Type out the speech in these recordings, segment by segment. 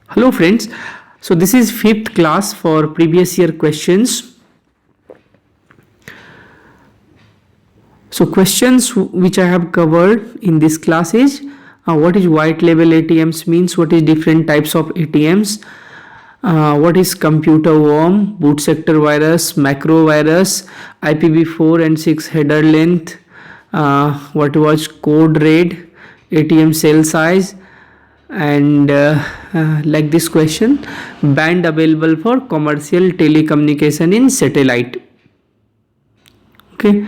Hello friends, so this is 5th class for previous year questions. So questions which I have covered in this class is what is white label ATMs means, what is different types of ATMs, what is computer worm, boot sector virus, macro virus, IPv4 and 6 header length, what was code red, ATM cell size, and like this question, band available for commercial telecommunication in satellite. Okay,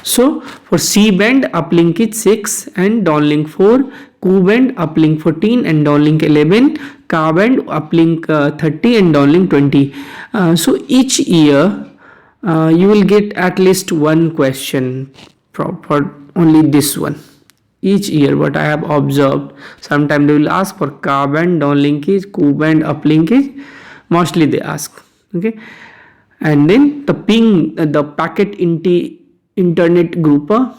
so for C band uplink is 6 and downlink 4, Q band uplink 14 and downlink 11, Ka band uplink 30 and downlink 20. So each year you will get at least one question for only this one. Each year what I have observed, sometimes they will ask for Ka band, downlinkage, Q band, uplinkage, mostly they ask. Okay, and then the ping, the packet internet grouper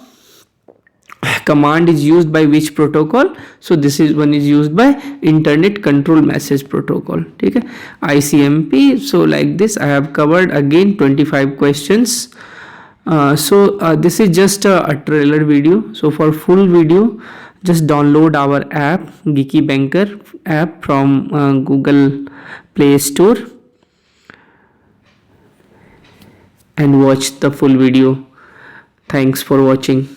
command is used by which protocol? So this is one is used by internet control message protocol. Okay, ICMP. So like this I have covered again 25 questions. This is just a trailer video. So for full video just download our app, Geeky Banker app from Google Play Store and watch the full video. Thanks for watching.